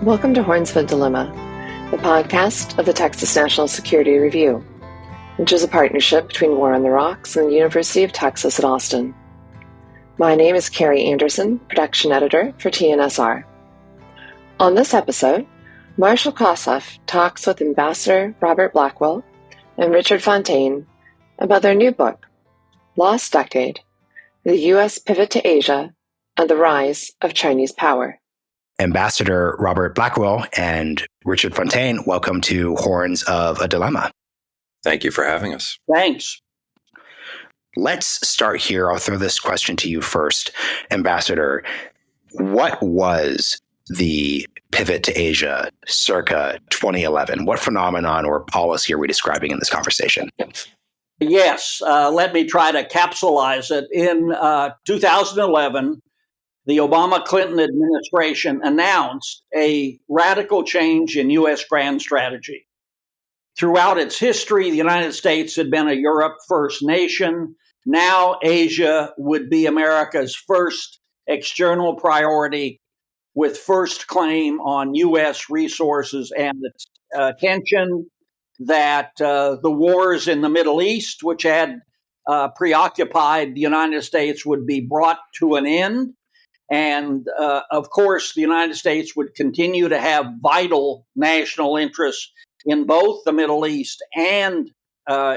Welcome to Horns of a Dilemma, the podcast of the Texas National Security Review, which is a partnership between War on the Rocks and the University of Texas at Austin. My name is Carrie Anderson, production editor for TNSR. On this episode, Marshall Kosloff talks with Ambassador Robert Blackwill and Richard Fontaine about their new book, Lost Decade: The U.S. Pivot to Asia and the Rise of Chinese Power. Ambassador Robert Blackwill and Richard Fontaine, welcome to Horns of a Dilemma. Thank you for having us. Thanks. Let's start here. I'll throw this question to you first, Ambassador. What was the pivot to Asia circa 2011? What phenomenon or policy are we describing in this conversation? Yes, let me try to capsulize it. In 2011, the Obama-Clinton administration announced a radical change in U.S. grand strategy. Throughout its history, the United States had been a Europe first nation. Now Asia would be America's first external priority, with first claim on U.S. resources and attention. That the wars in the Middle East, which had preoccupied the United States, would be brought to an end. And of course, the United States would continue to have vital national interests in both the Middle East and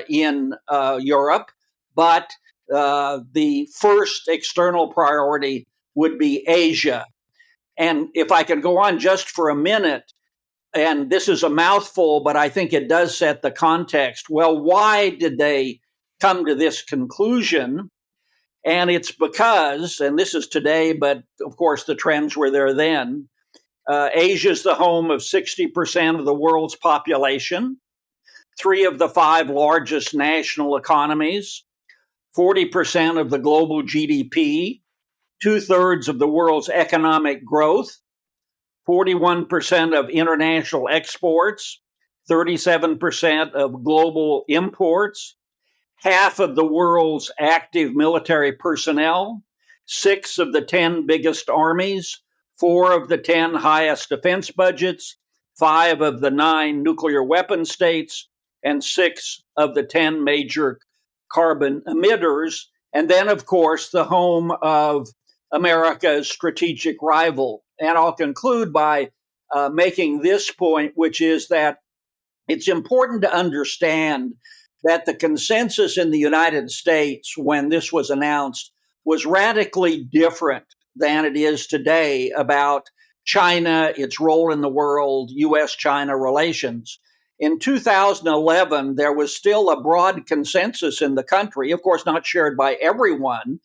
in Europe. But the first external priority would be Asia. And if I can go on just for a minute, and this is a mouthful, but I think it does set the context. Well, why did they come to this conclusion? And it's because, and this is today, but of course the trends were there then, Asia is the home of 60% of the world's population, 3 of the 5 largest national economies, 40% of the global GDP, 2/3 of the world's economic growth, 41% of international exports, 37% of global imports, half of the world's active military personnel, 6 of the 10 biggest armies, 4 of the 10 highest defense budgets, 5 of the 9 nuclear weapon states, and 6 of the 10 major carbon emitters. And then, of course, the home of America's strategic rival. And I'll conclude by making this point, which is that it's important to understand that the consensus in the United States when this was announced was radically different than it is today about China, its role in the world, U.S.-China relations. In 2011, there was still a broad consensus in the country, of course not shared by everyone,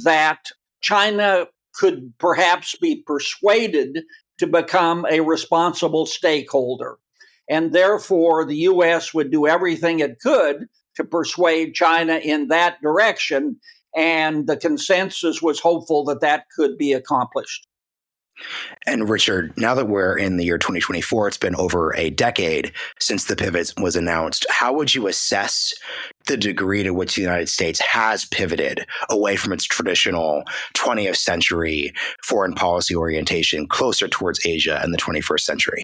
that China could perhaps be persuaded to become a responsible stakeholder. And therefore, the U.S. would do everything it could to persuade China in that direction. And the consensus was hopeful that that could be accomplished. And Richard, now that we're in the year 2024, it's been over a decade since the pivot was announced. How would you assess the degree to which the United States has pivoted away from its traditional 20th century foreign policy orientation closer towards Asia in the 21st century?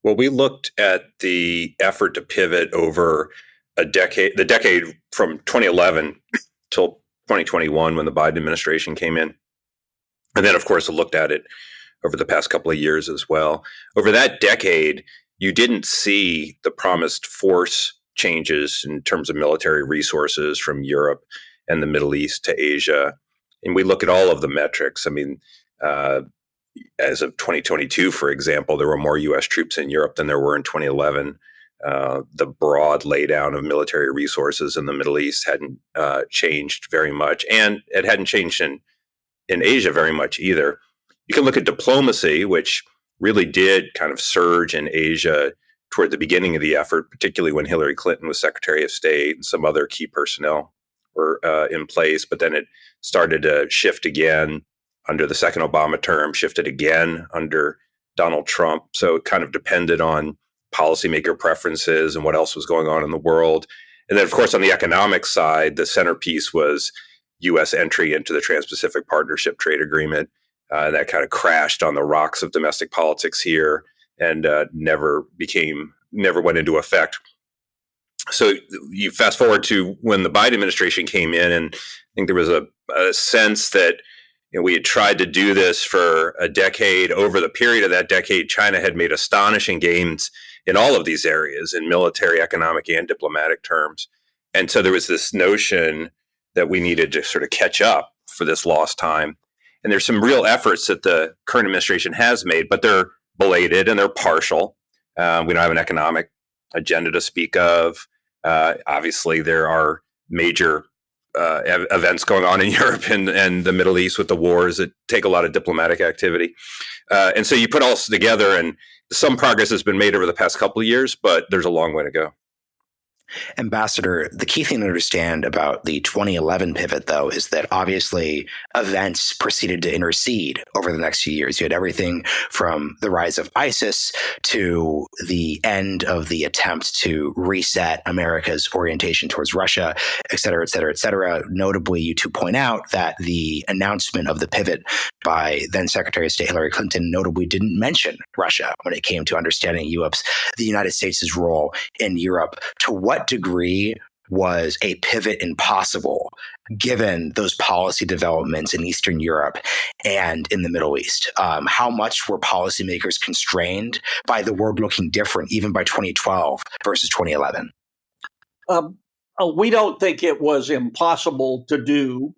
Well, we looked at the effort to pivot over a decade, the decade from 2011 till 2021 when the Biden administration came in. And then, of course, I looked at it over the past couple of years as well. Over that decade, you didn't see the promised force changes in terms of military resources from Europe and the Middle East to Asia. And we look at all of the metrics. I mean, as of 2022, for example, there were more U.S. troops in Europe than there were in 2011. The broad laydown of military resources in the Middle East hadn't changed very much, and it hadn't changed in Asia very much either. You can look at diplomacy, which really did kind of surge in Asia toward the beginning of the effort, particularly when Hillary Clinton was Secretary of State and some other key personnel were in place. But then it started to shift again under the second Obama term, shifted again under Donald Trump. So it kind of depended on policymaker preferences and what else was going on in the world. And then, of course, on the economic side, the centerpiece was U.S. entry into the Trans-Pacific Partnership Trade Agreement That kind of crashed on the rocks of domestic politics here and never went into effect. So you fast forward to when the Biden administration came in, and I think there was a sense that we had tried to do this for a decade. Over the period of that decade, China had made astonishing gains in all of these areas, in military, economic, and diplomatic terms. And so there was this notion that we needed to sort of catch up for this lost time. And there's some real efforts that the current administration has made, but they're belated and they're partial. We don't have an economic agenda to speak of. Obviously, there are major events going on in Europe and the Middle East with the wars that take a lot of diplomatic activity. And so you put all this together, and some progress has been made over the past couple of years, but there's a long way to go. Ambassador, the key thing to understand about the 2011 pivot, though, is that obviously events proceeded to intercede over the next few years. You had everything from the rise of ISIS to the end of the attempt to reset America's orientation towards Russia, et cetera, et cetera, et cetera. Notably, you two point out that the announcement of the pivot by then Secretary of State Hillary Clinton notably didn't mention Russia when it came to understanding the United States' role in Europe. To what degree was a pivot impossible given those policy developments in Eastern Europe and in the Middle East? How much were policymakers constrained by the world looking different even by 2012 versus 2011? We don't think it was impossible to do,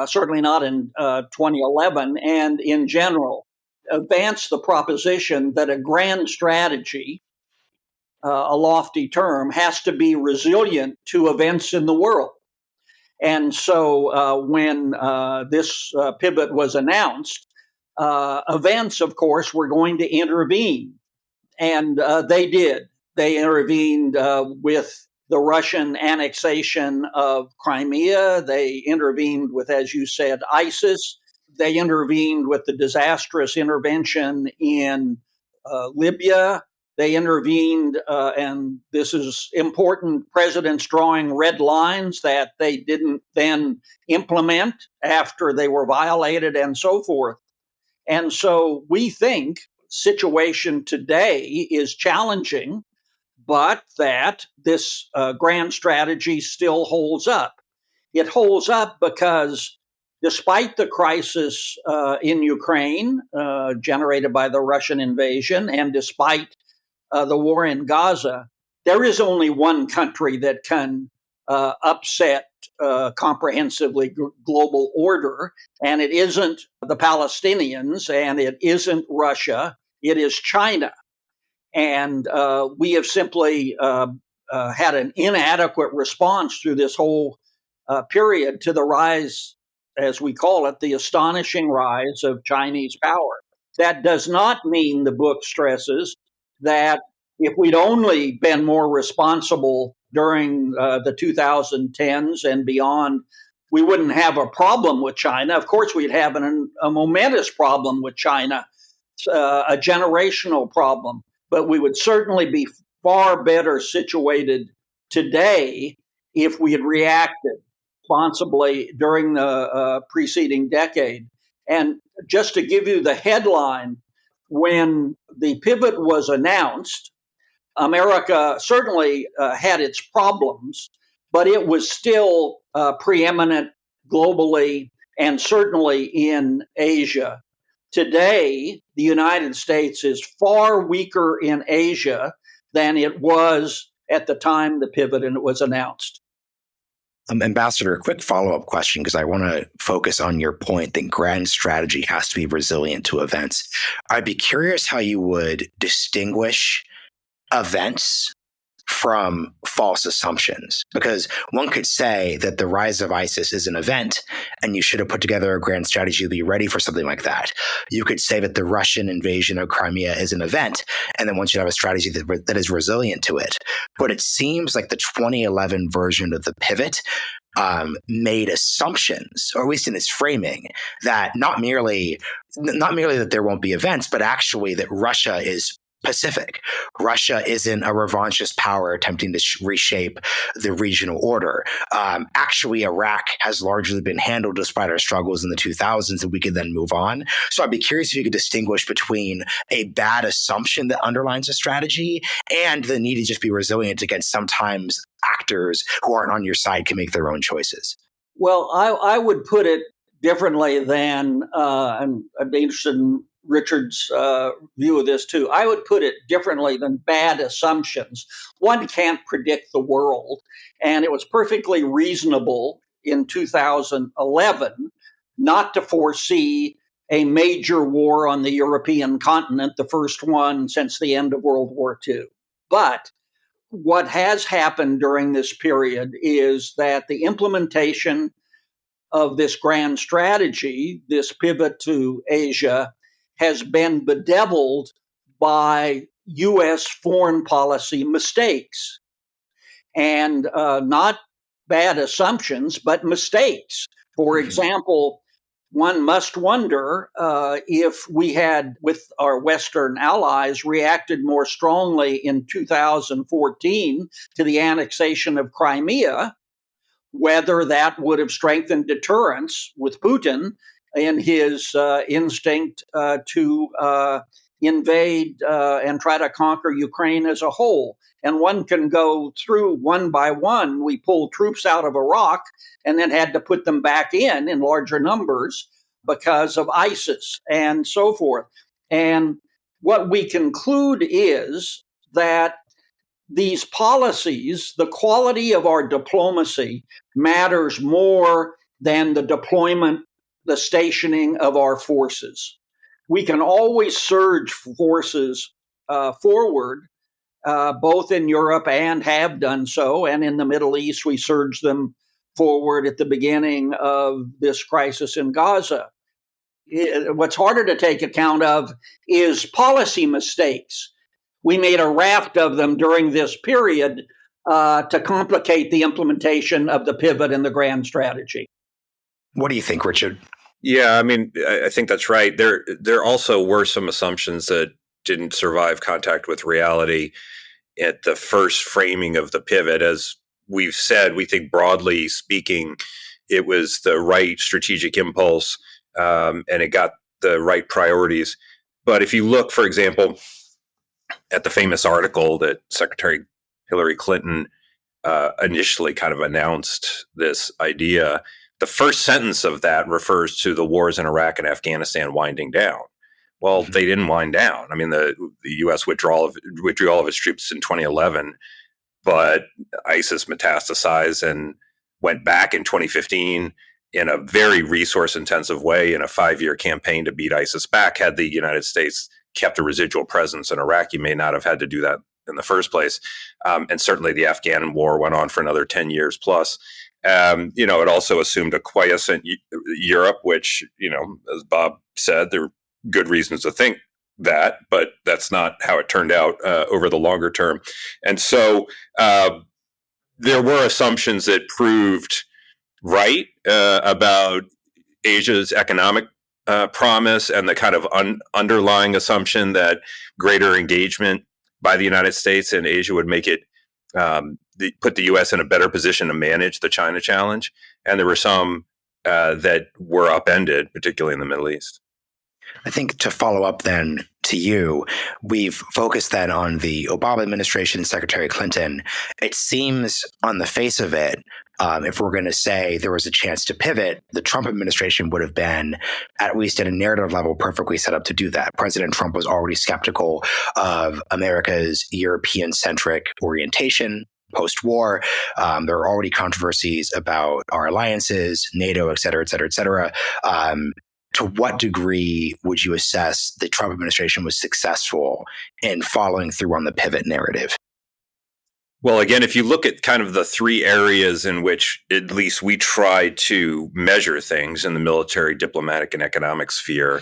certainly not in 2011, and in general, advance the proposition that a grand strategy, a lofty term, has to be resilient to events in the world. And so when this pivot was announced, events, of course, were going to intervene. And they did. They intervened with the Russian annexation of Crimea. They intervened with, as you said, ISIS. They intervened with the disastrous intervention in Libya. They intervened, and this is important, presidents drawing red lines that they didn't then implement after they were violated and so forth. And so we think situation today is challenging, but that this grand strategy still holds up. It holds up because despite the crisis in Ukraine generated by the Russian invasion, and despite the war in Gaza, there is only one country that can upset comprehensively global order, and it isn't the Palestinians, and it isn't Russia, it is China. And we have simply had an inadequate response through this whole period to the rise, as we call it, the astonishing rise of Chinese power. That does not mean, the book stresses, that if we'd only been more responsible during the 2010s and beyond, we wouldn't have a problem with China. Of course, we'd have a momentous problem with China, a generational problem, but we would certainly be far better situated today if we had reacted responsibly during the preceding decade. And just to give you the headline, when the pivot was announced, America certainly had its problems, but it was still preeminent globally and certainly in Asia. Today, the United States is far weaker in Asia than it was at the time the pivot was announced. Ambassador, a quick follow-up question, because I want to focus on your point that grand strategy has to be resilient to events. I'd be curious how you would distinguish events from false assumptions, because one could say that the rise of ISIS is an event and you should have put together a grand strategy to be ready for something like that. You could say that the Russian invasion of Crimea is an event, and then once you have a strategy that is resilient to it. But it seems like the 2011 version of the pivot made assumptions, or at least in its framing, that not merely that there won't be events, but actually that Russia is Pacific. Russia isn't a revanchist power attempting to reshape the regional order. Actually, Iraq has largely been handled despite our struggles in the 2000s, and we could then move on. So I'd be curious if you could distinguish between a bad assumption that underlines a strategy and the need to just be resilient against sometimes actors who aren't on your side can make their own choices. Well, I would put it differently than, and I'd be interested in Richard's view of this too. I would put it differently than bad assumptions. One can't predict the world, and it was perfectly reasonable in 2011 not to foresee a major war on the European continent, the first one since the end of World War II. But what has happened during this period is that the implementation of this grand strategy, this pivot to Asia, has been bedeviled by U.S. foreign policy mistakes. And not bad assumptions, but mistakes. For example, one must wonder if we had, with our Western allies, reacted more strongly in 2014 to the annexation of Crimea, whether that would have strengthened deterrence with Putin in his instinct to invade and try to conquer Ukraine as a whole. And one can go through one by one. We pulled troops out of Iraq and then had to put them back in larger numbers because of ISIS and so forth. And what we conclude is that these policies, the quality of our diplomacy matters more than the deployment, the stationing of our forces. We can always surge forces forward, both in Europe and have done so, and in the Middle East, we surged them forward at the beginning of this crisis in Gaza. What's harder to take account of is policy mistakes. We made a raft of them during this period to complicate the implementation of the pivot and the grand strategy. What do you think, Richard? Yeah, I mean, I think that's right. There also were some assumptions that didn't survive contact with reality at the first framing of the pivot. As we've said, we think broadly speaking, it was the right strategic impulse, and it got the right priorities. But if you look, for example, at the famous article that Secretary Hillary Clinton initially kind of announced this idea, the first sentence of that refers to the wars in Iraq and Afghanistan winding down. Well, they didn't wind down. I mean, the U.S. withdrew all of its troops in 2011, but ISIS metastasized and went back in 2015 in a very resource-intensive way in a 5-year campaign to beat ISIS back. Had the United States kept a residual presence in Iraq, you may not have had to do that in the first place. And certainly the Afghan war went on for another 10 years plus. It also assumed a quiescent Europe, which, as Bob said, there are good reasons to think that, but that's not how it turned out over the longer term. And so there were assumptions that proved right about Asia's economic promise and the kind of underlying assumption that greater engagement by the United States and Asia would make it put the U.S. in a better position to manage the China challenge. And there were some that were upended, particularly in the Middle East. I think to follow up then to you, we've focused then on the Obama administration and Secretary Clinton. It seems on the face of it, if we're going to say there was a chance to pivot, the Trump administration would have been, at least at a narrative level, perfectly set up to do that. President Trump was already skeptical of America's European-centric orientation post-war. There are already controversies about our alliances, NATO, et cetera, et cetera, et cetera. To what degree would you assess the Trump administration was successful in following through on the pivot narrative? Well, again, if you look at kind of the three areas in which at least we try to measure things in the military, diplomatic, and economic sphere,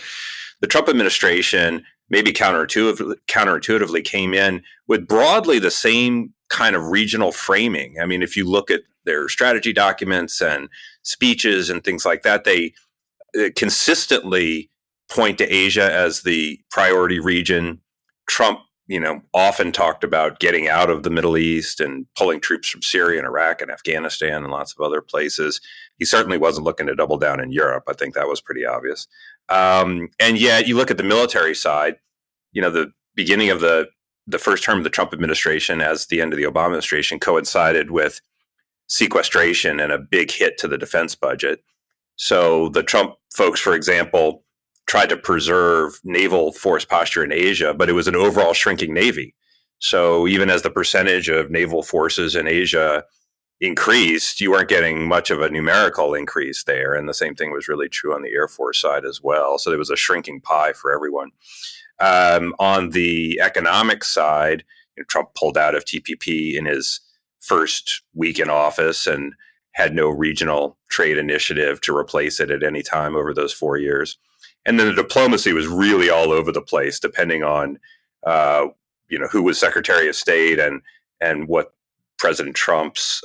the Trump administration maybe counterintuitively came in with broadly the same kind of regional framing. I mean, if you look at their strategy documents and speeches and things like that, they consistently point to Asia as the priority region. Trump often talked about getting out of the Middle East and pulling troops from Syria and Iraq and Afghanistan and lots of other places. He certainly wasn't looking to double down in Europe. I think that was pretty obvious. And yet you look at the military side, the beginning of the first term of the Trump administration as the end of the Obama administration coincided with sequestration and a big hit to the defense budget. So the Trump folks, for example, tried to preserve naval force posture in Asia, but it was an overall shrinking Navy. So even as the percentage of naval forces in Asia increased, you weren't getting much of a numerical increase there. And the same thing was really true on the Air Force side as well. So there was a shrinking pie for everyone. On the economic side, Trump pulled out of TPP in his first week in office and had no regional trade initiative to replace it at any time over those 4 years. And then the diplomacy was really all over the place, depending on who was Secretary of State and what President Trump's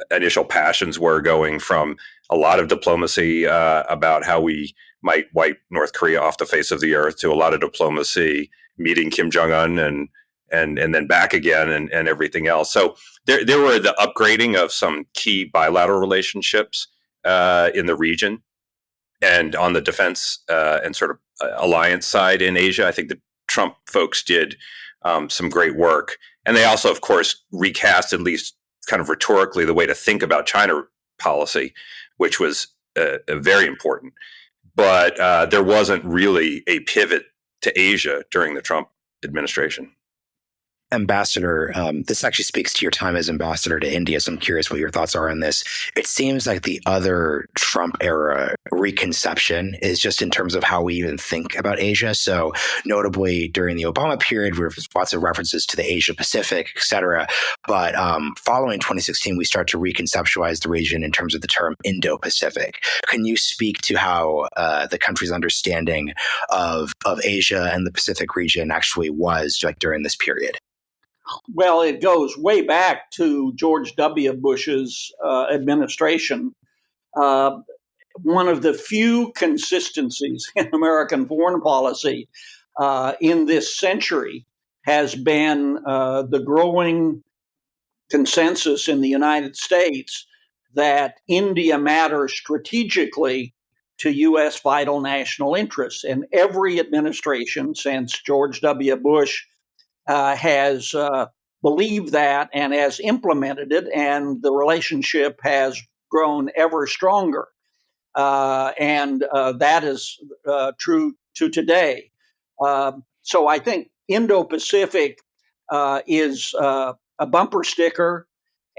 initial passions were, going from a lot of diplomacy about how we might wipe North Korea off the face of the earth to a lot of diplomacy meeting Kim Jong-un and then back again and everything else. So there were the upgrading of some key bilateral relationships in the region. And on the defense and sort of alliance side in Asia, I think the Trump folks did some great work. And they also, of course, recast, at least kind of rhetorically, the way to think about China policy, which was very important. But there wasn't really a pivot to Asia during the Trump administration. Ambassador, this actually speaks to your time as ambassador to India, so I'm curious what your thoughts are on this. It seems like the other Trump era reconception is just in terms of how we even think about Asia. So notably during the Obama period, there's lots of references to the Asia Pacific, et cetera. But following 2016, we start to reconceptualize the region in terms of the term Indo-Pacific. Can you speak to how the country's understanding of Asia and the Pacific region actually was like during this period? Well, it goes way back to George W. Bush's administration. One of the few consistencies in American foreign policy in this century has been the growing consensus in the United States that India matters strategically to U.S. vital national interests. And every administration since George W. Bush has believed that and has implemented it, and the relationship has grown ever stronger. And that is true to today. So I think Indo-Pacific is a bumper sticker,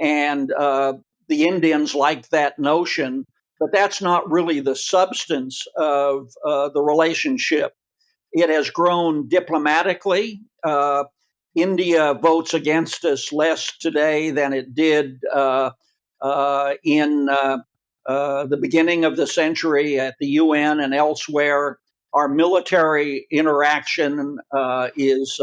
and the Indians like that notion, but that's not really the substance of the relationship. It has grown diplomatically. India votes against us less today than it did in the beginning of the century at the UN and elsewhere. Our military interaction is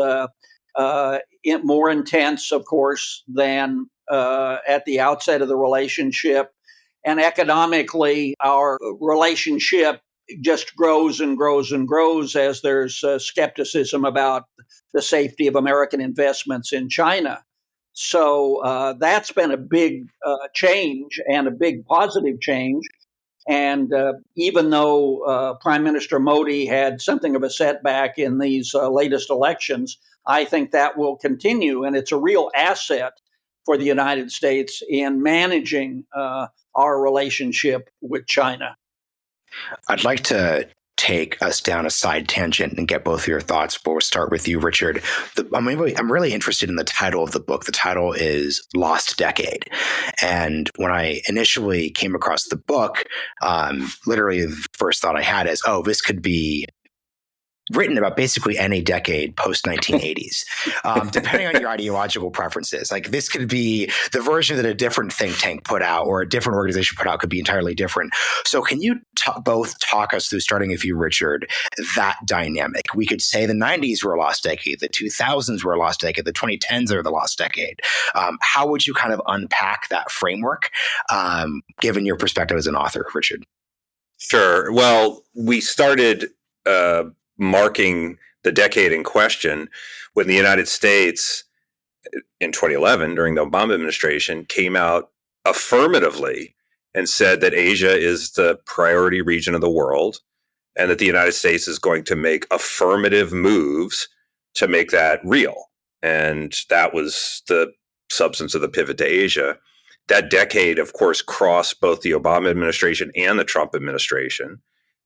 more intense, of course, than at the outset of the relationship. And economically, our relationship just grows and grows and grows as there's skepticism about the safety of American investments in China. So that's been a big change, and a big positive change. And even though Prime Minister Modi had something of a setback in these latest elections, I think that will continue. And it's a real asset for the United States in managing our relationship with China. I'd like to take us down a side tangent and get both of your thoughts, but we'll start with you, Richard. I'm really interested in the title of the book. The title is Lost Decade. And when I initially came across the book, literally the first thought I had is, this could be written about basically any decade post 1980s, depending on your ideological preferences. Like this could be the version that a different think tank put out or a different organization put out could be entirely different. So can you both talk us through, starting with you, Richard, that dynamic? We could say the 90s were a lost decade, the 2000s were a lost decade, the 2010s are the lost decade. How would you kind of unpack that framework, given your perspective as an author, Richard? Sure. Well, we started marking the decade in question, when the United States in 2011, during the Obama administration, came out affirmatively and said that Asia is the priority region of the world and that the United States is going to make affirmative moves to make that real. And that was the substance of the pivot to Asia. That decade, of course, crossed both the Obama administration and the Trump administration.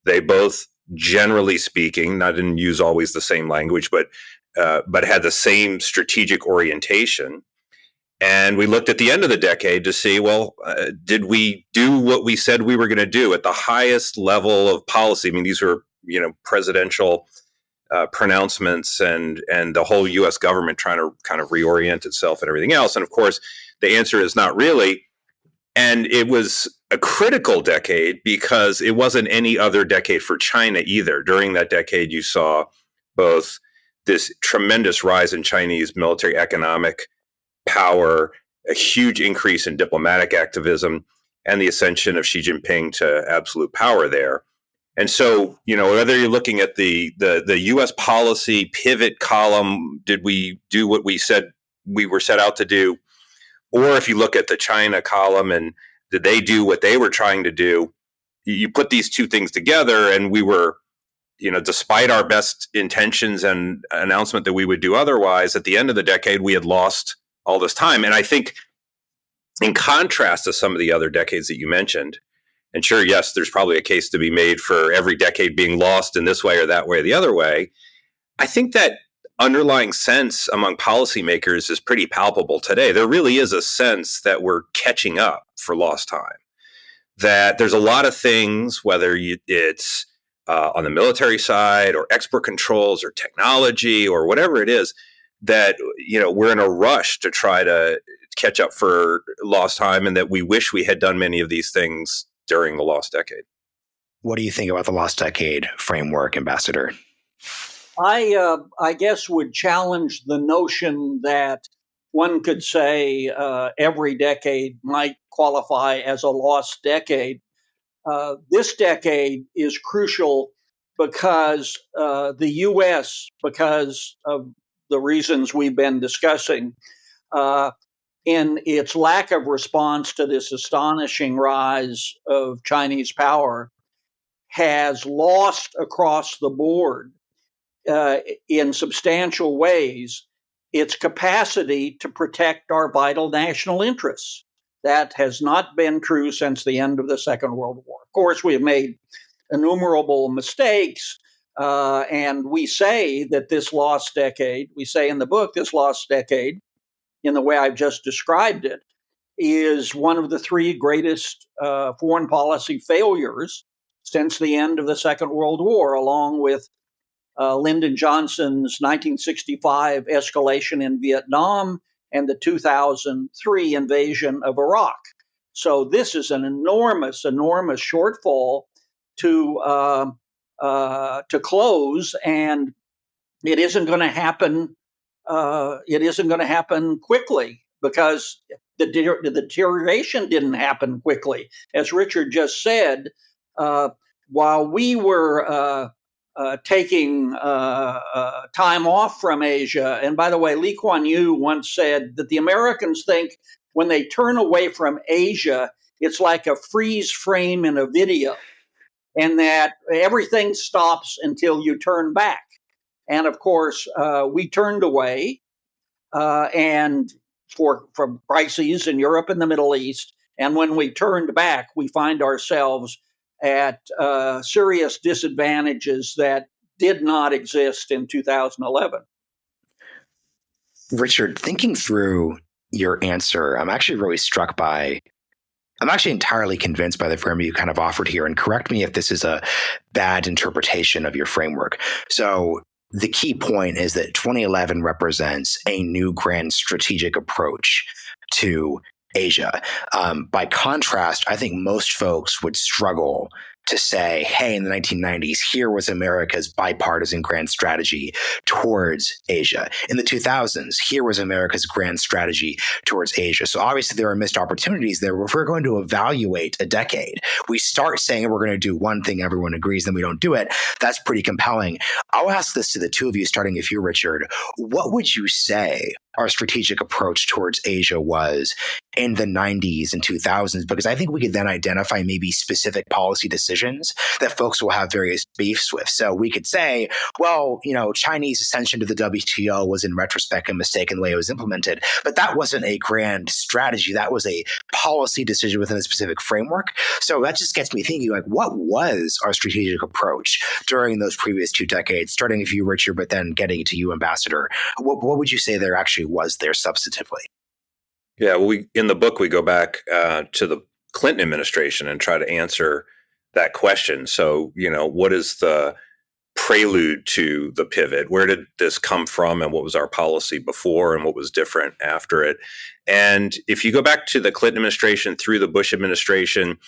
They both, generally speaking, I didn't use always the same language, but had the same strategic orientation. And we looked at the end of the decade to see, well, did we do what we said we were going to do at the highest level of policy? I mean, these were, presidential pronouncements and the whole U.S. government trying to kind of reorient itself and everything else. And of course, the answer is not really. And it was a critical decade because it wasn't any other decade for China either. During that decade, you saw both this tremendous rise in Chinese military economic power, a huge increase in diplomatic activism, and the ascension of Xi Jinping to absolute power there. And so, whether you're looking at the U.S. policy pivot column, did we do what we said we were set out to do? Or if you look at the China column and did they do what they were trying to do? You put these two things together and we were, despite our best intentions and announcement that we would do otherwise, at the end of the decade, we had lost all this time. And I think in contrast to some of the other decades that you mentioned, and sure, yes, there's probably a case to be made for every decade being lost in this way or that way or the other way. I think that underlying sense among policymakers is pretty palpable today. There really is a sense that we're catching up for lost time, that there's a lot of things, whether it's on the military side or export controls or technology or whatever it is, that we're in a rush to try to catch up for lost time, and that we wish we had done many of these things during the lost decade. What do you think about the lost decade framework, Ambassador? I guess would challenge the notion that one could say every decade might qualify as a lost decade. This decade is crucial because the U.S., because of the reasons we've been discussing, in its lack of response to this astonishing rise of Chinese power, has lost across the board in substantial ways its capacity to protect our vital national interests. That has not been true since the end of the Second World War. Of course, we have made innumerable mistakes, and we say that this lost decade, we say in the book, this lost decade, in the way I've just described it, is one of the three greatest foreign policy failures since the end of the Second World War, along with Lyndon Johnson's 1965 escalation in Vietnam and the 2003 invasion of Iraq. So this is an enormous, enormous shortfall to close, and it isn't going to happen. It isn't going to happen quickly because the deterioration didn't happen quickly. As Richard just said, while we were taking time off from Asia, and by the way, Lee Kuan Yew once said that the Americans think when they turn away from Asia, it's like a freeze frame in a video, and that everything stops until you turn back. And of course, we turned away, and from crises in Europe and the Middle East. And when we turned back, we find ourselves at serious disadvantages that did not exist in 2011. Richard, thinking through your answer, I'm actually entirely convinced by the framework you kind of offered here. And correct me if this is a bad interpretation of your framework. So the key point is that 2011 represents a new grand strategic approach to Asia. By contrast, I think most folks would struggle to say, hey, in the 1990s, here was America's bipartisan grand strategy towards Asia. In the 2000s, here was America's grand strategy towards Asia. So obviously there are missed opportunities there. If we're going to evaluate a decade, we start saying we're going to do one thing, everyone agrees, then we don't do it. That's pretty compelling. I'll ask this to the two of you, starting with you, Richard. What would you say our strategic approach towards Asia was in the 90s and 2000s? Because I think we could then identify maybe specific policy decisions that folks will have various beefs with. So we could say, well, Chinese ascension to the WTO was in retrospect a mistake in the way it was implemented, but that wasn't a grand strategy. That was a policy decision within a specific framework. So that just gets me thinking, like, what was our strategic approach during those previous 2 decades, starting with you, Richard, but then getting to you, Ambassador? What would you say there actually was there substantively? Yeah, well, in the book, we go back to the Clinton administration and try to answer that question. So, what is the prelude to the pivot? Where did this come from, and what was our policy before, and what was different after it? And if you go back to the Clinton administration through the Bush administration,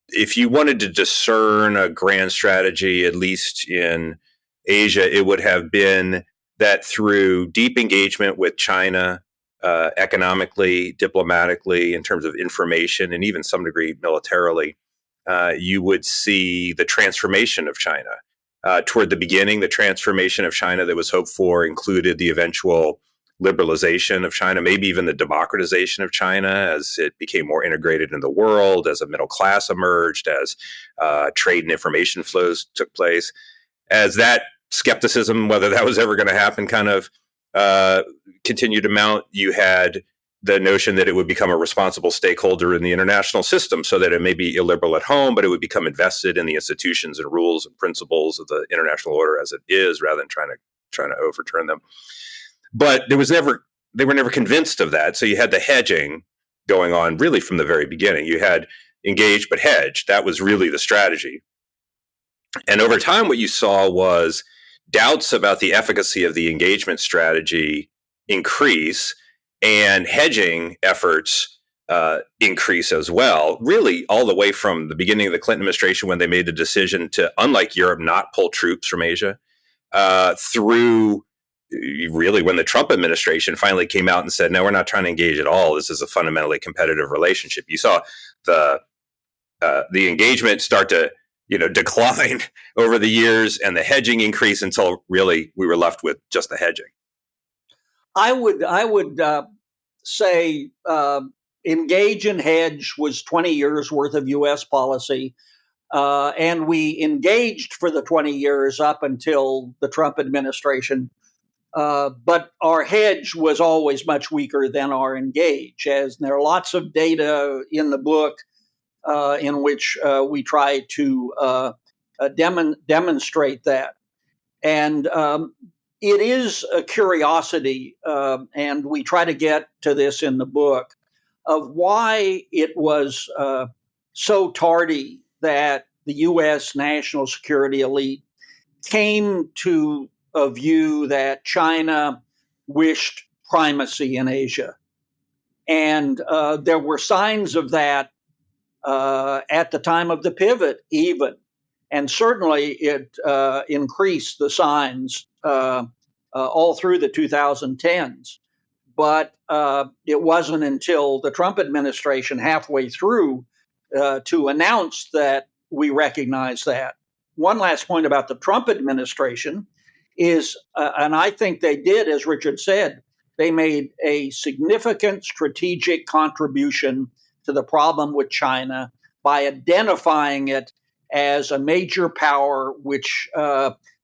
if you wanted to discern a grand strategy, at least in Asia, it would have been that through deep engagement with China, economically, diplomatically, in terms of information, and even some degree militarily, you would see the transformation of China. Toward the beginning, the transformation of China that was hoped for included the eventual liberalization of China, maybe even the democratization of China as it became more integrated in the world, as a middle class emerged, as trade and information flows took place. As that skepticism, whether that was ever going to happen, kind of continued to mount, you had the notion that it would become a responsible stakeholder in the international system, so that it may be illiberal at home, but it would become invested in the institutions and rules and principles of the international order as it is, rather than trying to overturn them. But they were never convinced of that. So you had the hedging going on really from the very beginning. You had engage but hedge. That was really the strategy. And over time, what you saw was doubts about the efficacy of the engagement strategy increase, and hedging efforts increase as well, really all the way from the beginning of the Clinton administration, when they made the decision to, unlike Europe, not pull troops from Asia, through really when the Trump administration finally came out and said, no, we're not trying to engage at all. This is a fundamentally competitive relationship. You saw the engagement start to decline over the years, and the hedging increase until really we were left with just the hedging. I would say engage and hedge was 20 years worth of U.S. policy, and we engaged for the 20 years up until the Trump administration. But our hedge was always much weaker than our engage, as there are lots of data in the book in which we try to demonstrate that. And it is a curiosity, and we try to get to this in the book, of why it was so tardy that the U.S. national security elite came to a view that China wished primacy in Asia. And there were signs of that at the time of the pivot, even. And certainly it increased the signs all through the 2010s. But it wasn't until the Trump administration halfway through to announce that we recognize that. One last point about the Trump administration is, and I think they did, as Richard said, they made a significant strategic contribution to the problem with China by identifying it as a major power which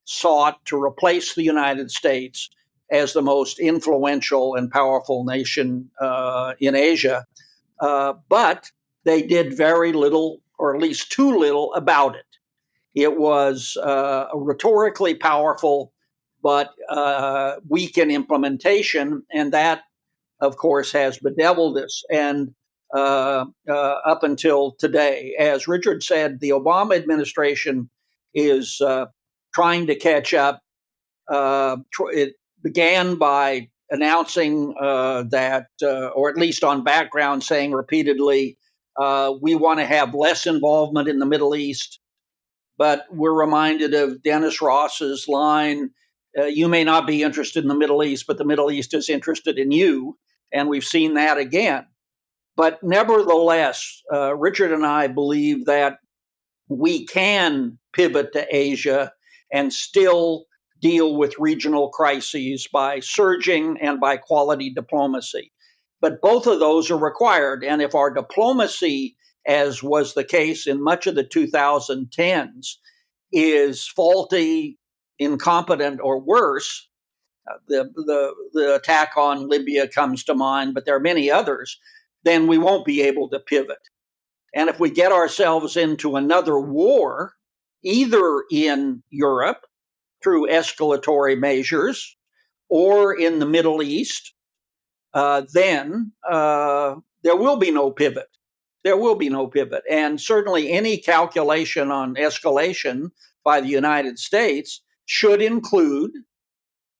sought to replace the United States as the most influential and powerful nation in Asia. But they did very little, or at least too little, about it. It was rhetorically powerful, but weak in implementation, and that, of course, has bedeviled us. And up until today, as Richard said, the Obama administration is trying to catch up. It began by announcing that, or at least on background saying repeatedly, We want to have less involvement in the Middle East, but we're reminded of Dennis Ross's line, you may not be interested in the Middle East, but the Middle East is interested in you. And we've seen that again. But nevertheless, Richard and I believe that we can pivot to Asia and still deal with regional crises by surging and by quality diplomacy. But both of those are required. And if our diplomacy, as was the case in much of the 2010s, is faulty, incompetent, or worse, the attack on Libya comes to mind, but there are many others, then we won't be able to pivot. And if we get ourselves into another war, either in Europe through escalatory measures or in the Middle East, then there will be no pivot. There will be no pivot. And certainly any calculation on escalation by the United States should include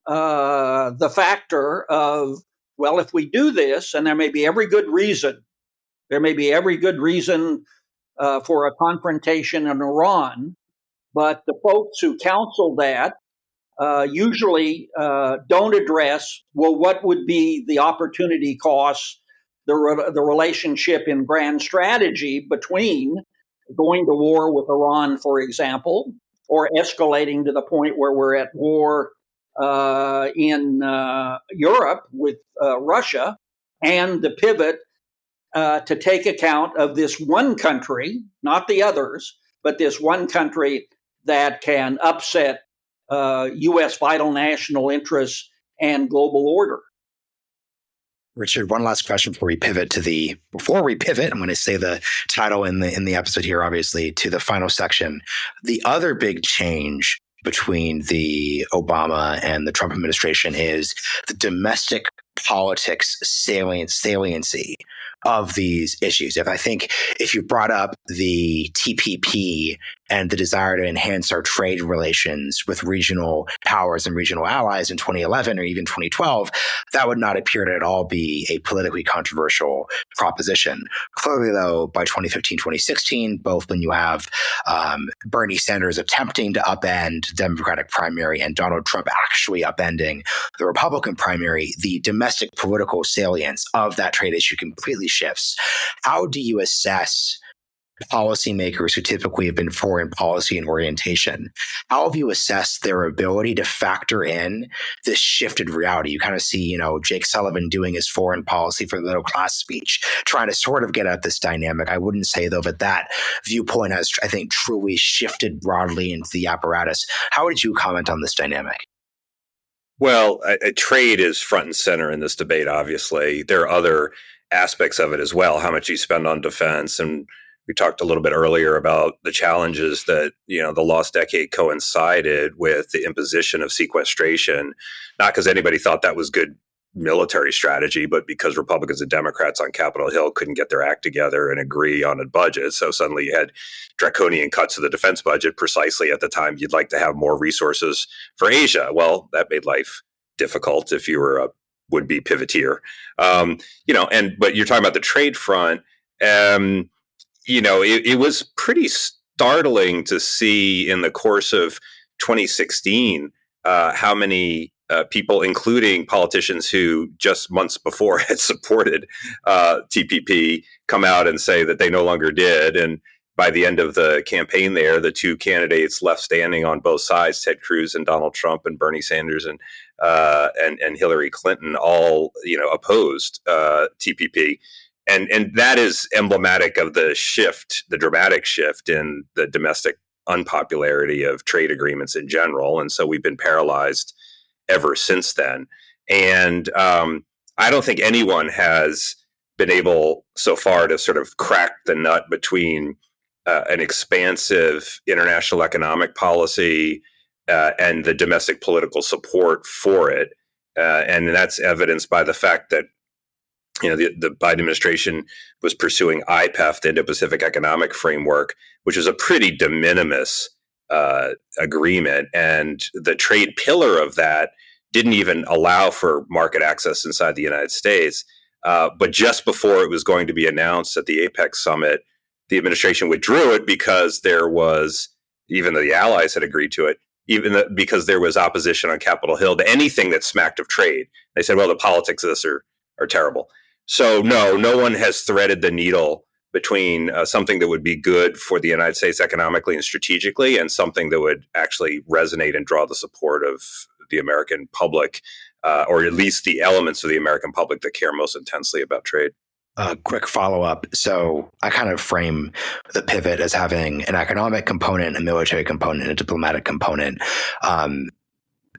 the factor of, well, if we do this, and there may be every good reason for a confrontation in Iran, but the folks who counsel that usually don't address, well, what would be the opportunity costs, the relationship in grand strategy between going to war with Iran, for example, or escalating to the point where we're at war in Europe with Russia, and the pivot to take account of this one country, not the others, but this one country that can upset U.S. vital national interests and global order. Richard, one last question before we pivot, I'm going to say the title in the episode here, obviously, to the final section. The other big change between the Obama and the Trump administration is the domestic politics saliency of these issues. If you brought up the TPP and the desire to enhance our trade relations with regional powers and regional allies in 2011 or even 2012, that would not appear to at all be a politically controversial proposition. Clearly, though, by 2015, 2016, both when you have Bernie Sanders attempting to upend the Democratic primary and Donald Trump actually upending the Republican primary, the domestic political salience of that trade issue completely shifts. How do you assess policymakers who typically have been foreign policy and orientation? How have you assessed their ability to factor in this shifted reality? You kind of see, Jake Sullivan doing his foreign policy for the middle class speech, trying to sort of get at this dynamic. I wouldn't say, though, that viewpoint has, I think, truly shifted broadly into the apparatus. How would you comment on this dynamic? Well, trade is front and center in this debate, obviously. There are other aspects of it as well, how much you spend on defense. And we talked a little bit earlier about the challenges that, the lost decade coincided with the imposition of sequestration, not because anybody thought that was good military strategy, but because Republicans and Democrats on Capitol Hill couldn't get their act together and agree on a budget. So suddenly you had draconian cuts to the defense budget precisely at the time you'd like to have more resources for Asia. Well, that made life difficult if you were a would-be pivoteer. But you're talking about the trade front. It was pretty startling to see in the course of 2016 how many people, including politicians who just months before had supported TPP, come out and say that they no longer did. And by the end of the campaign there, the two candidates left standing on both sides, Ted Cruz and Donald Trump and Bernie Sanders and Hillary Clinton, all opposed TPP. And that is emblematic of the shift, the dramatic shift in the domestic unpopularity of trade agreements in general. And so we've been paralyzed ever since then. And I don't think anyone has been able so far to sort of crack the nut between an expansive international economic policy and the domestic political support for it. And that's evidenced by the fact that the Biden administration was pursuing IPEF, the Indo-Pacific Economic Framework, which is a pretty de minimis agreement. And the trade pillar of that didn't even allow for market access inside the United States. But just before it was going to be announced at the APEC summit, the administration withdrew it because there was, even though the allies had agreed to it, because there was opposition on Capitol Hill to anything that smacked of trade. They said, well, the politics of this are terrible. So no one has threaded the needle between something that would be good for the United States economically and strategically and something that would actually resonate and draw the support of the American public, or at least the elements of the American public that care most intensely about trade. Quick follow-up. So I kind of frame the pivot as having an economic component, a military component, and a diplomatic component.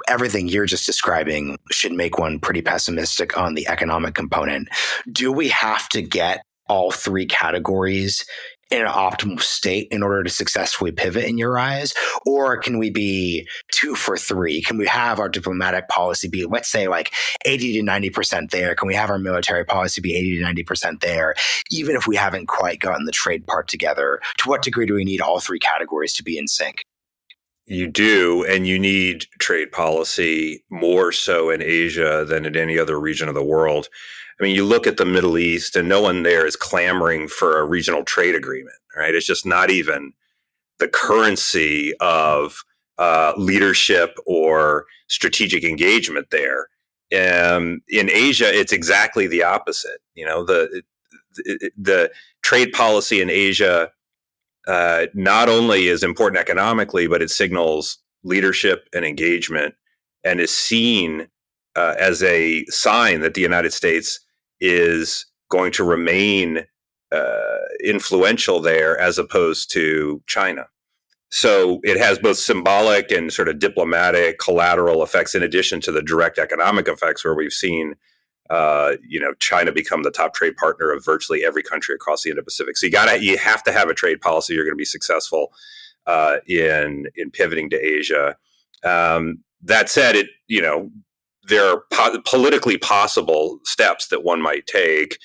Everything you're just describing should make one pretty pessimistic on the economic component. Do we have to get all three categories in an optimal state in order to successfully pivot in your eyes? Or can we be 2 for 3? Can we have our diplomatic policy be, let's say, like 80 to 90% there? Can we have our military policy be 80 to 90% there, even if we haven't quite gotten the trade part together? To what degree do we need all three categories to be in sync? You do, and you need trade policy more so in Asia than in any other region of the world. I mean, you look at the Middle East and no one there is clamoring for a regional trade agreement, right? It's just not even the currency of leadership or strategic engagement there. In Asia, it's exactly the opposite. The trade policy in Asia not only is important economically, but it signals leadership and engagement and is seen as a sign that the United States is going to remain influential there as opposed to China. So it has both symbolic and sort of diplomatic collateral effects in addition to the direct economic effects where we've seen China become the top trade partner of virtually every country across the Indo-Pacific. So you have to have a trade policy. You're going to be successful in pivoting to Asia. That said, there are politically possible steps that one might take.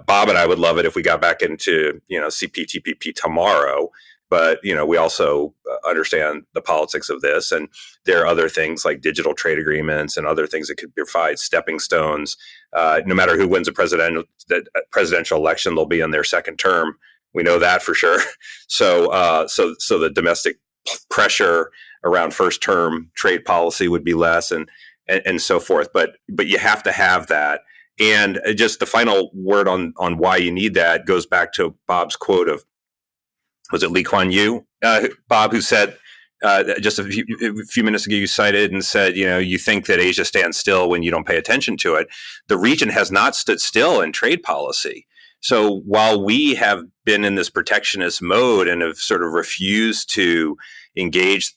Bob and I would love it if we got back into CPTPP tomorrow. But we also understand the politics of this, and there are other things like digital trade agreements and other things that could provide stepping stones. No matter who wins a presidential election, they'll be in their second term. We know that for sure. So the domestic pressure around first term trade policy would be less, and so forth. But you have to have that. And just the final word on why you need that goes back to Bob's quote of, was it Lee Kuan Yew, Bob, who said just a few minutes ago, you cited and said, you think that Asia stands still when you don't pay attention to it. The region has not stood still in trade policy. So while we have been in this protectionist mode and have sort of refused to engage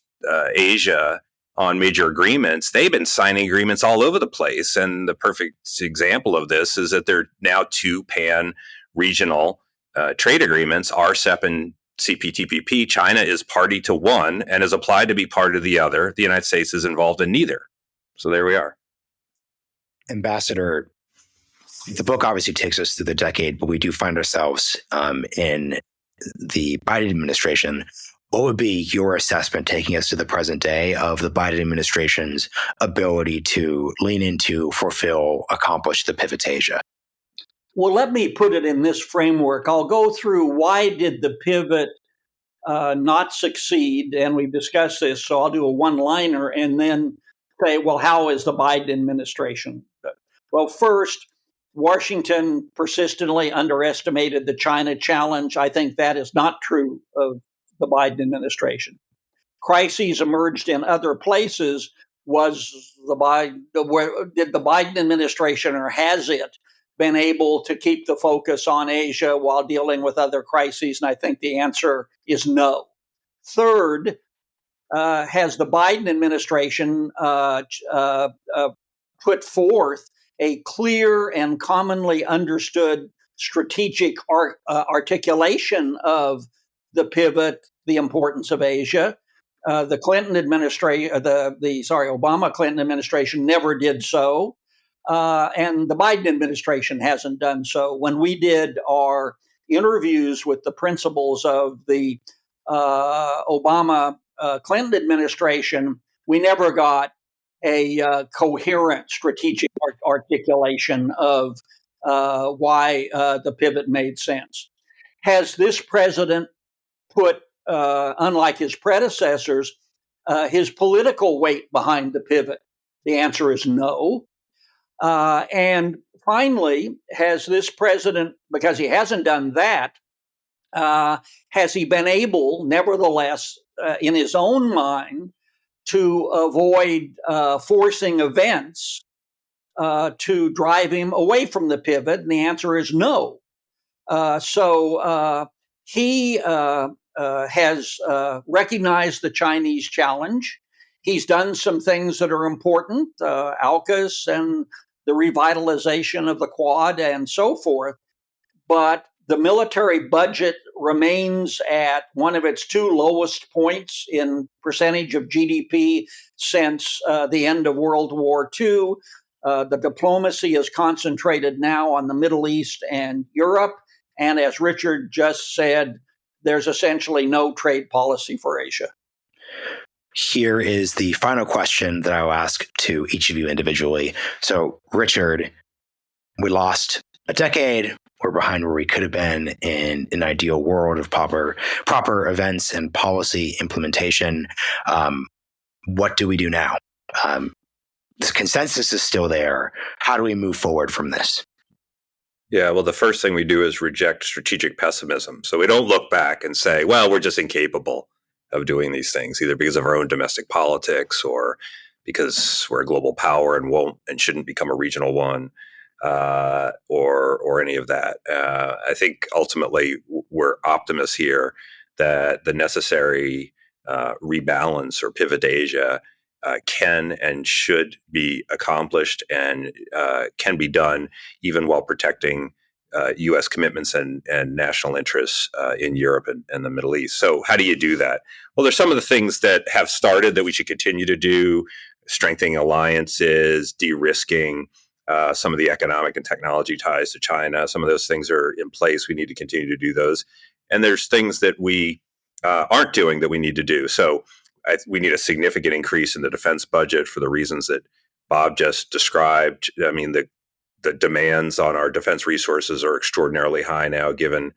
Asia on major agreements, they've been signing agreements all over the place. And the perfect example of this is that there are now 2 pan-regional trade agreements, RCEP and CPTPP. China is party to one and is applied to be part of the other. The United States is involved in neither. So there we are. Ambassador, the book obviously takes us through the decade, but we do find ourselves in the Biden administration. What would be your assessment, taking us to the present day, of the Biden administration's ability to lean into, fulfill, accomplish the pivot to Asia? Well, let me put it in this framework. I'll go through why did the pivot not succeed, and we've discussed this, so I'll do a one-liner and then say, well, how is the Biden administration? Well, first, Washington persistently underestimated the China challenge. I think that is not true of the Biden administration. Crises emerged in other places. Did the Biden administration, or has it been able to keep the focus on Asia while dealing with other crises? And I think the answer is no. Third, has the Biden administration put forth a clear and commonly understood strategic articulation of the pivot, the importance of Asia? The Clinton administration, Obama-Clinton administration never did so. And the Biden administration hasn't done so. When we did our interviews with the principals of the Obama-Clinton administration, we never got a coherent strategic articulation of why the pivot made sense. Has this president put, unlike his predecessors, his political weight behind the pivot? The answer is no. And finally, has this president, because he hasn't done that, has he been able, nevertheless, in his own mind, to avoid forcing events to drive him away from the pivot? And the answer is no. So he has recognized the Chinese challenge. He's done some things that are important, AUKUS and the revitalization of the Quad and so forth. But the military budget remains at one of its two lowest points in percentage of GDP since the end of World War II. The diplomacy is concentrated now on the Middle East and Europe. And as Richard just said, there's essentially no trade policy for Asia. Here is the final question that I will ask to each of you individually. So, Richard, we lost a decade. We're behind where we could have been in an ideal world of proper events and policy implementation. What do we do now? The consensus is still there. How do we move forward from this? Yeah, well, the first thing we do is reject strategic pessimism. So we don't look back and say, well, we're just incapable of doing these things, either because of our own domestic politics or because we're a global power and won't and shouldn't become a regional one, or any of that. I think ultimately we're optimists here that the necessary rebalance or pivot to Asia can and should be accomplished and can be done even while protecting U.S. commitments and national interests in Europe and the Middle East. So how do you do that? Well, there's some of the things that have started that we should continue to do: strengthening alliances, de-risking some of the economic and technology ties to China. Some of those things are in place. We need to continue to do those. And there's things that we aren't doing that we need to do. So we need a significant increase in the defense budget for the reasons that Bob just described. I mean, the demands on our defense resources are extraordinarily high now, given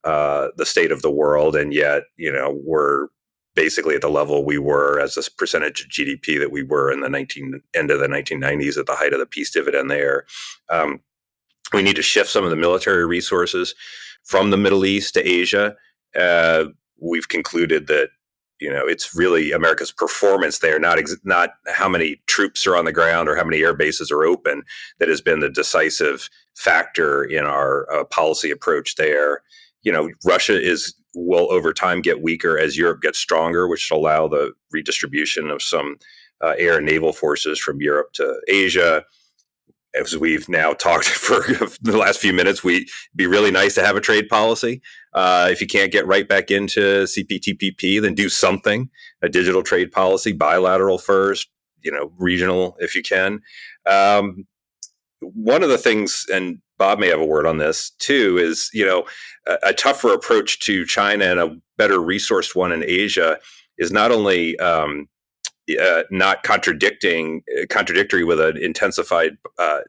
the state of the world, and yet, we're basically at the level we were as a percentage of GDP that we were in the end of the 1990s at the height of the peace dividend there. We need to shift some of the military resources from the Middle East to Asia. We've concluded that it's really America's performance there, not how many troops are on the ground or how many air bases are open, that has been the decisive factor in our policy approach there. Russia will over time get weaker as Europe gets stronger, which will allow the redistribution of some air and naval forces from Europe to Asia. As we've now talked for the last few minutes, it'd be really nice to have a trade policy. If you can't get right back into CPTPP, then do something, a digital trade policy, bilateral first, regional if you can. One of the things, and Bob may have a word on this too, is, a tougher approach to China and a better resourced one in Asia is not only not contradictory with an intensified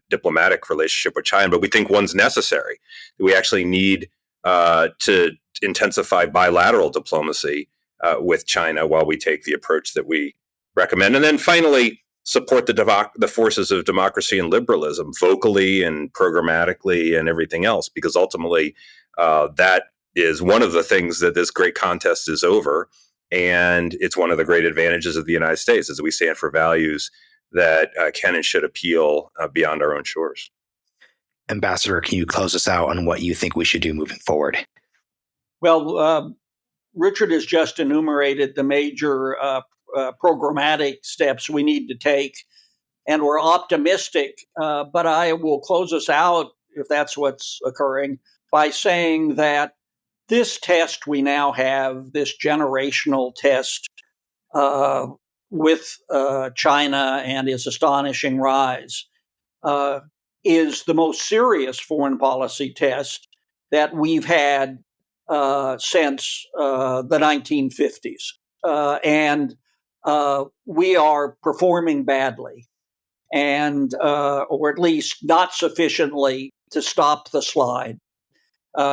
diplomatic relationship with China, but we think one's necessary. We actually need to intensify bilateral diplomacy with China while we take the approach that we recommend. And then finally, support the forces of democracy and liberalism vocally and programmatically and everything else, because ultimately that is one of the things that this great contest is over. And it's one of the great advantages of the United States, is that we stand for values that can and should appeal beyond our own shores. Ambassador, can you close us out on what you think we should do moving forward? Well, Richard has just enumerated the major programmatic steps we need to take, and we're optimistic. But I will close us out, if that's what's occurring, by saying that this test we now have, this generational test with China and its astonishing rise, is the most serious foreign policy test that we've had since the 1950s. And we are performing badly, and or at least not sufficiently to stop the slide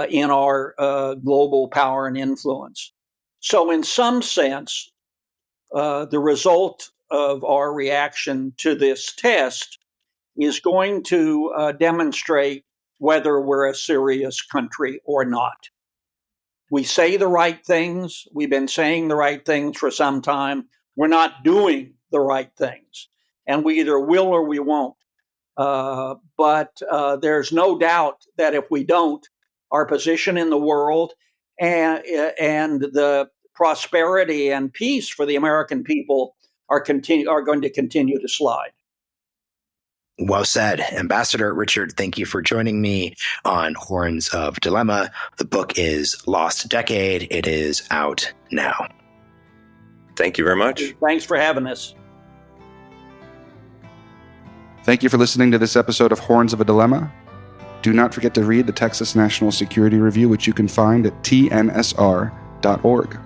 in our global power and influence. So in some sense, the result of our reaction to this test is going to demonstrate whether we're a serious country or not. We say the right things. We've been saying the right things for some time. We're not doing the right things. And we either will or we won't. But there's no doubt that if we don't, our position in the world and the prosperity and peace for the American people are going to continue to slide. Well said. Ambassador Richard, thank you for joining me on Horns of Dilemma. The book is Lost Decade. It is out now. Thank you very much. Thanks for having us. Thank you for listening to this episode of Horns of a Dilemma. Do not forget to read the Texas National Security Review, which you can find at tnsr.org.